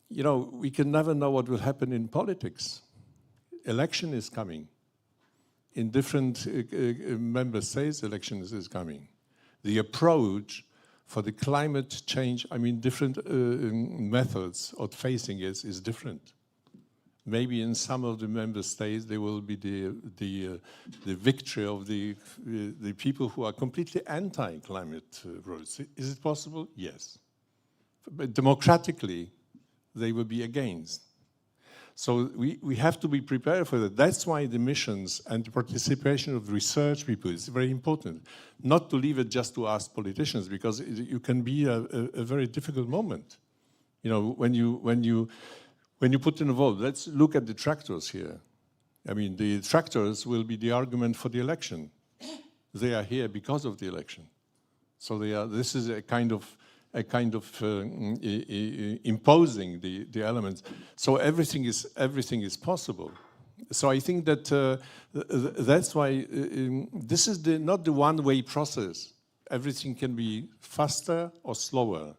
you know, we can never know what will happen in politics. Election is coming. In different member states, elections is coming. The approach for the climate change, I mean, different methods of facing it is different. Maybe in some of the member states there will be the victory of the people who are completely anti-climate rules. Is it possible? Yes. But democratically, they will be against. So we have to be prepared for that. That's why the missions and the participation of research people is very important. Not to leave it just to us politicians, because you can be a very difficult moment. You know, when you put in a vote, let's look at the tractors here. I mean, the tractors will be the argument for the election. They are here because of the election. So this is a kind of imposing the elements. So everything is possible. So I think that that's why this is not the one-way process. Everything can be faster or slower.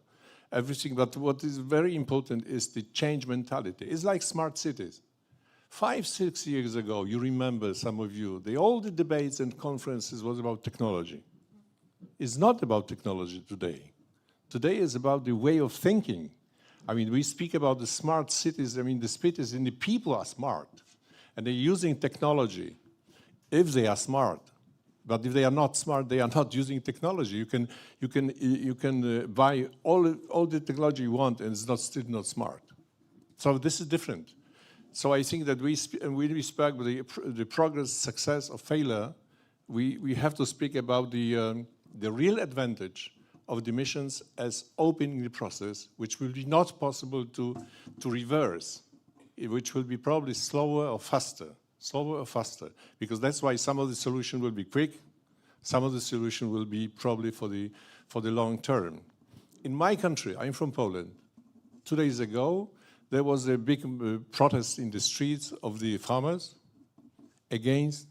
Everything, but what is very important is the change mentality. It's like smart cities. 5-6 years ago, you remember, some of you, all the debates and conferences was about technology. It's not about technology today. Today is about the way of thinking. I mean, we speak about the smart cities. I mean, the cities and the people are smart, and they're using technology if they are smart. But if they are not smart, they are not using technology. You can buy all the technology you want, and it's still not smart. So this is different. So I think that we respect the progress, success, or failure. We have to speak about the real advantage of the missions as opening the process, which will be not possible to reverse. which will be probably slower or faster, because that's why some of the solution will be quick, some of the solution will be probably for the long term. In my country, I'm from Poland. 2 days ago, there was a big protest in the streets of the farmers against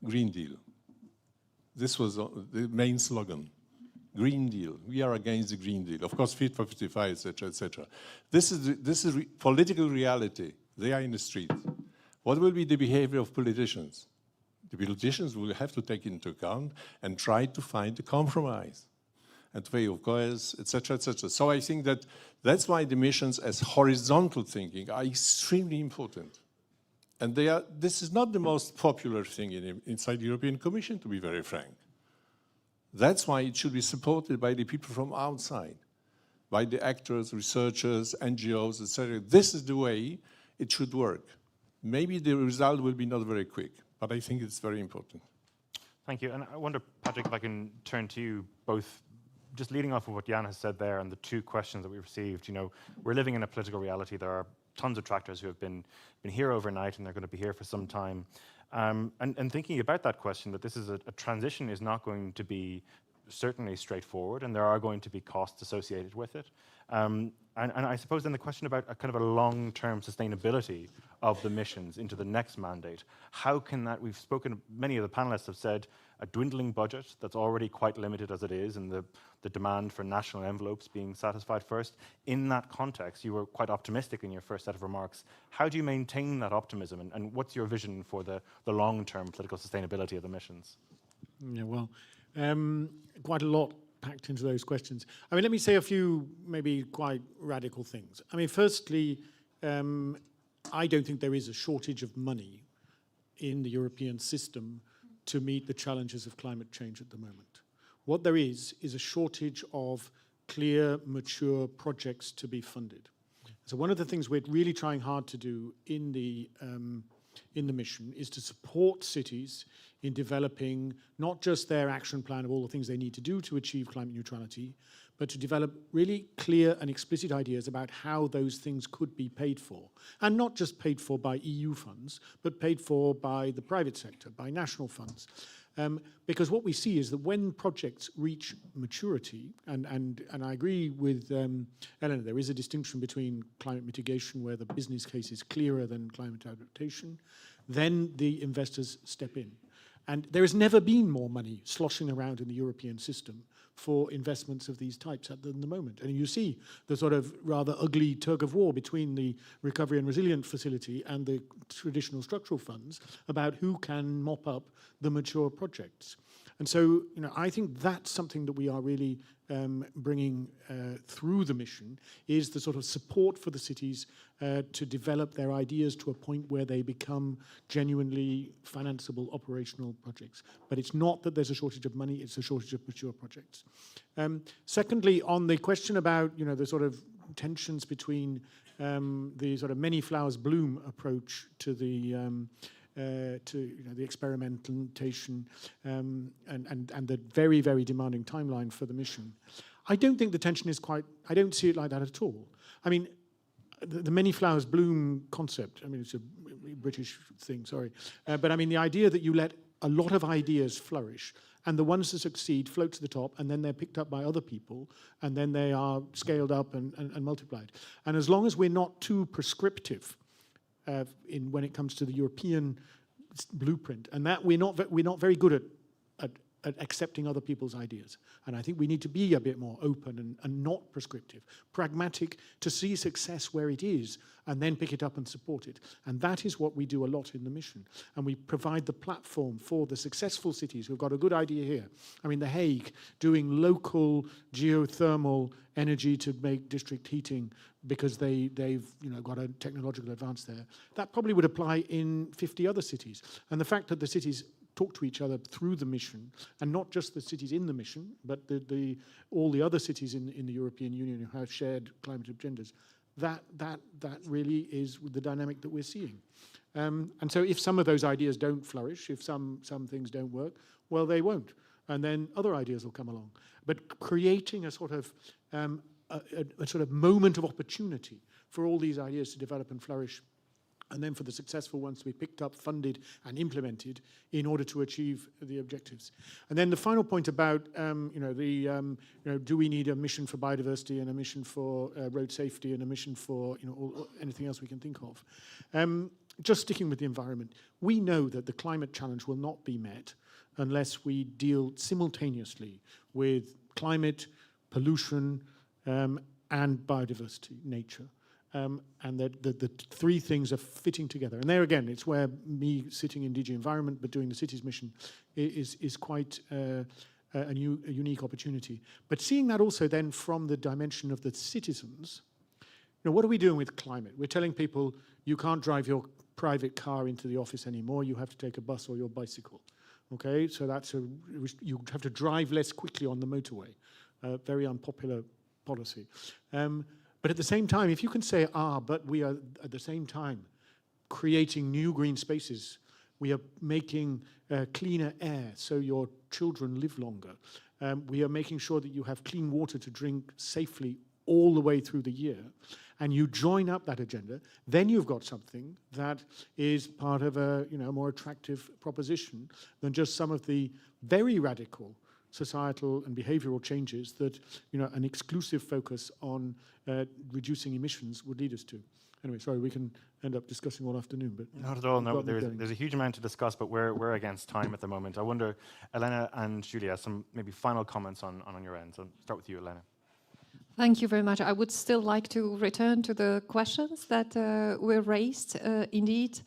Green Deal. This was the main slogan. Green Deal. We are against the Green Deal. Of course, Fit for 55, etc., etc. This is political reality. They are in the street. What will be the behavior of politicians? The politicians will have to take into account and try to find a compromise and way of course, etc., etc. So I think that that's why the missions as horizontal thinking are extremely important. And this is not the most popular thing inside the European Commission, to be very frank. That's why it should be supported by the people from outside, by the actors, researchers, NGOs, etc. This is the way it should work. Maybe the result will be not very quick, but I think it's very important. Thank you. And I wonder, Patrick, if I can turn to you both, just leading off of what Jan has said there and the two questions that we received. You know, we're living in a political reality. There are tons of tractors who have been here overnight and they're going to be here for some time. And thinking about that question, that this is a transition is not going to be certainly straightforward, and there are going to be costs associated with it. And I suppose then the question about a kind of a long-term sustainability of the missions into the next mandate, how can that, we've spoken, many of the panelists have said, a dwindling budget that's already quite limited as it is, and the demand for national envelopes being satisfied first. In that context, you were quite optimistic in your first set of remarks. How do you maintain that optimism, and what's your vision for the long-term political sustainability of the missions? Yeah, well, quite a lot packed into those questions. I mean, let me say a few maybe quite radical things. I mean, firstly, I don't think there is a shortage of money in the European system to meet the challenges of climate change at the moment. What there is a shortage of clear, mature projects to be funded. So one of the things we're really trying hard to do in the mission is to support cities in developing not just their action plan of all the things they need to do to achieve climate neutrality, but to develop really clear and explicit ideas about how those things could be paid for. And not just paid for by EU funds, but paid for by the private sector, by national funds. Because what we see is that when projects reach maturity, and I agree with Eleanor, there is a distinction between climate mitigation where the business case is clearer than climate adaptation, then the investors step in. And there has never been more money sloshing around in the European system for investments of these types at the moment. And you see the sort of rather ugly tug of war between the Recovery and Resilience Facility and the traditional structural funds about who can mop up the mature projects. And so, you know, I think that's something that we are really bringing through the mission, is the sort of support for the cities to develop their ideas to a point where they become genuinely financeable operational projects. But it's not that there's a shortage of money, it's a shortage of mature projects. Secondly, on the question about, you know, the sort of tensions between the sort of many flowers bloom approach to the the experimentation and the very, very demanding timeline for the mission. I don't think the tension is quite, I don't see it like that at all. I mean, the many flowers bloom concept, I mean, it's a British thing, sorry. But I mean, the idea that you let a lot of ideas flourish and the ones that succeed float to the top, and then they're picked up by other people, and then they are scaled up and multiplied. And as long as we're not too prescriptive when it comes to the European blueprint, and that we're not very good at accepting other people's ideas. And I think we need to be a bit more open and not prescriptive, pragmatic, to see success where it is, and then pick it up and support it. And that is what we do a lot in the mission. And we provide the platform for the successful cities who've got a good idea here. I mean, The Hague doing local geothermal energy to make district heating because they've got a technological advance there. That probably would apply in 50 other cities. And the fact that the cities talk to each other through the mission, and not just the cities in the mission, but all the other cities in the European Union who have shared climate agendas, that really is the dynamic that we're seeing. And so if some of those ideas don't flourish, if some things don't work, well, they won't. And then other ideas will come along. But creating a sort of moment of opportunity for all these ideas to develop and flourish, and then for the successful ones to be picked up, funded, and implemented in order to achieve the objectives. And then the final point about, do we need a mission for biodiversity and a mission for road safety and a mission for, anything else we can think of? Just sticking with the environment, we know that the climate challenge will not be met unless we deal simultaneously with climate, pollution, and biodiversity, nature. And that the three things are fitting together. And there again, it's where me sitting in DG Environment but doing the cities mission is quite a unique opportunity. But seeing that also then from the dimension of the citizens, what are we doing with climate? We're telling people you can't drive your private car into the office anymore, you have to take a bus or your bicycle. Okay, so you have to drive less quickly on the motorway. Very unpopular policy. But at the same time, if you can say, but we are at the same time creating new green spaces, we are making cleaner air so your children live longer. We are making sure that you have clean water to drink safely all the way through the year, and you join up that agenda, then you've got something that is part of a more attractive proposition than just some of the very radical societal and behavioral changes that an exclusive focus on reducing emissions would lead us to. Anyway, sorry, we can end up discussing all afternoon, but not at all. No, there's a huge amount to discuss, but we're against time at the moment. I wonder, Elena and Julia, some maybe final comments on your end. So start with you, Elena. Thank you very much. I would still like to return to the questions that were raised. Indeed,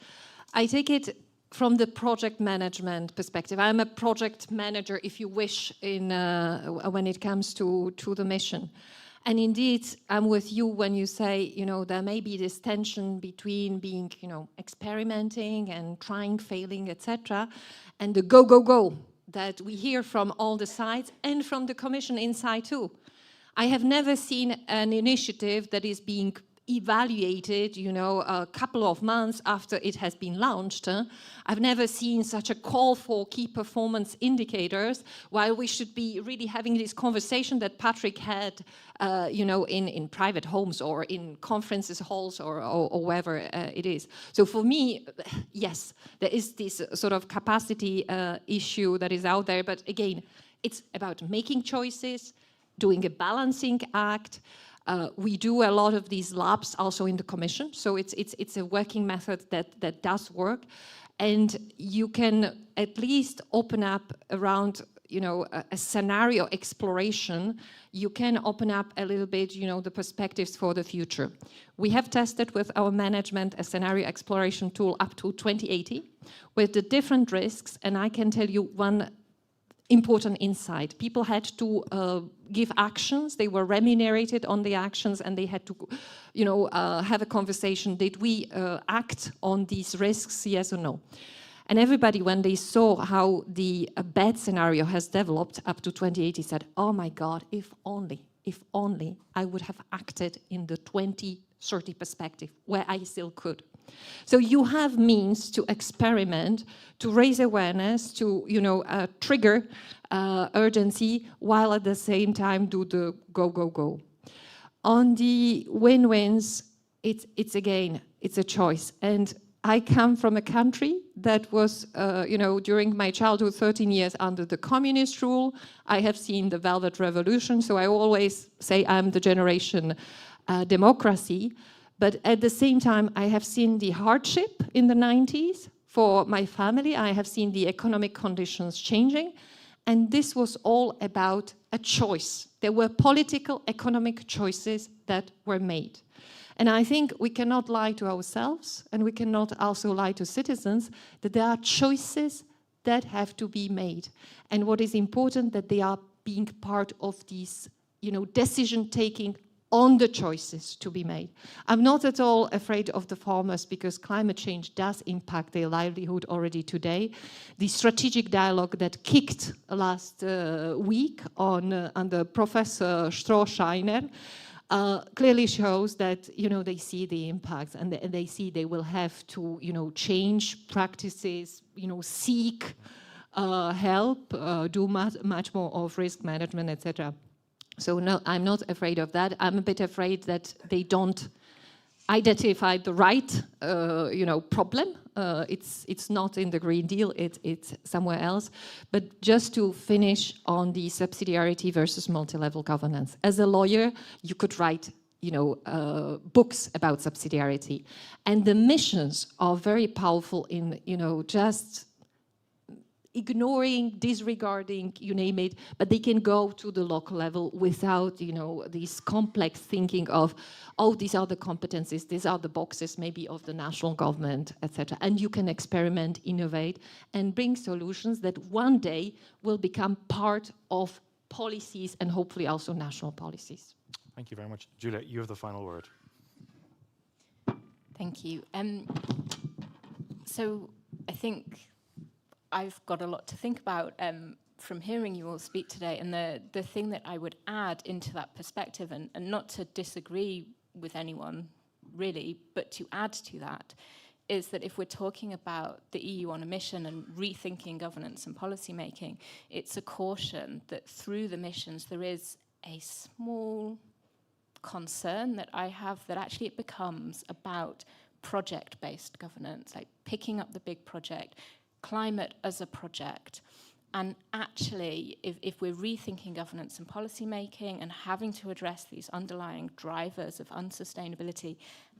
I take it from the project management perspective. I'm a project manager, if you wish, when it comes to the mission. And indeed, I'm with you when you say, there may be this tension between being, experimenting and trying, failing, etc., and the go, go, go that we hear from all the sides and from the Commission inside too. I have never seen an initiative that is being evaluated, a couple of months after it has been launched. I've never seen such a call for key performance indicators, while we should be really having this conversation that Patrick had, in private homes or in conferences halls or wherever it is. So for me, yes, there is this sort of capacity issue that is out there, but again, it's about making choices, doing a balancing act. We do a lot of these labs also in the Commission, so it's a working method that does work, and you can at least open up around a scenario exploration. You can open up a little bit the perspectives for the future. We have tested with our management a scenario exploration tool up to 2080 with the different risks, and I can tell you one important insight. People had to give actions. They were remunerated on the actions, and they had to, have a conversation. Did we act on these risks, yes or no? And everybody, when they saw how the bad scenario has developed up to 2080, said, oh my God, if only I would have acted in the 2030 perspective, where I still could. So you have means to experiment, to raise awareness, to trigger urgency, while at the same time do the go, go, go. On the win-wins, it's a choice. And I come from a country that was, during my childhood, 13 years under the communist rule. I have seen the Velvet Revolution, so I always say I'm the generation democracy. But at the same time, I have seen the hardship in the 90s for my family. I have seen the economic conditions changing. And this was all about a choice. There were political, economic choices that were made. And I think we cannot lie to ourselves, and we cannot also lie to citizens, that there are choices that have to be made. And what is important, that they are being part of these, decision-taking on the choices to be made. I'm not at all afraid of the farmers, because climate change does impact their livelihood already today. The strategic dialogue that kicked last week under Professor Strohscheiner clearly shows that they see the impacts, and they see they will have to change practices, seek help, do much more of risk management, etc. So no, I'm not afraid of that. I'm a bit afraid that they don't identified the right, problem. It's not in the Green Deal, it's somewhere else. But just to finish on the subsidiarity versus multi-level governance. As a lawyer, you could write books about subsidiarity. And the missions are very powerful in, just ignoring, disregarding, you name it, but they can go to the local level without, this complex thinking of, oh, these are the competencies, these are the boxes maybe of the national government, etc. And you can experiment, innovate, and bring solutions that one day will become part of policies and hopefully also national policies. Thank you very much. Julia, you have the final word. Thank you. So I think I've got a lot to think about from hearing you all speak today, and the thing that I would add into that perspective, and not to disagree with anyone really, but to add to that, is that if we're talking about the EU on a mission and rethinking governance and policy making, it's a caution that through the missions there is a small concern that I have that actually it becomes about project-based governance, like picking up the big project, climate as a project. And actually, if we're rethinking governance and policy making and having to address these underlying drivers of unsustainability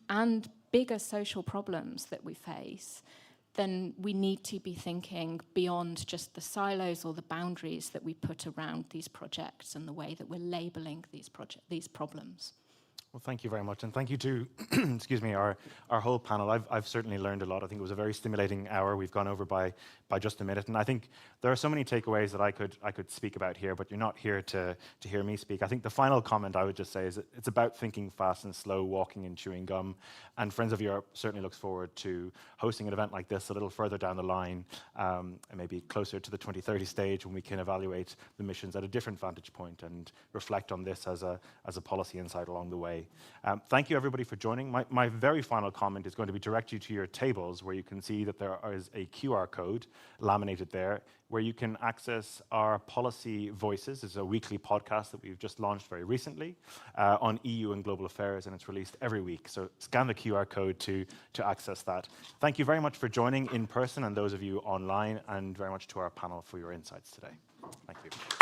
and bigger social problems that we face, then we need to be thinking beyond just the silos or the boundaries that we put around these projects and the way that we're labeling these problems. Well, thank you very much, and thank you to, excuse me, our whole panel. I've certainly learned a lot. I think it was a very stimulating hour. We've gone over by just a minute, and I think there are so many takeaways that I could speak about here, but you're not here to hear me speak. I think the final comment I would just say is that it's about thinking fast and slow, walking and chewing gum, and Friends of Europe certainly looks forward to hosting an event like this a little further down the line, and maybe closer to the 2030 stage when we can evaluate the missions at a different vantage point and reflect on this as a policy insight along the way. Thank you everybody for joining. My very final comment is going to be direct you to your tables where you can see that there is a QR code laminated there where you can access our Policy Voices. It's a weekly podcast that we've just launched very recently on EU and global affairs, and it's released every week. So scan the QR code to access that. Thank you very much for joining in person and those of you online, and very much to our panel for your insights today. Thank you.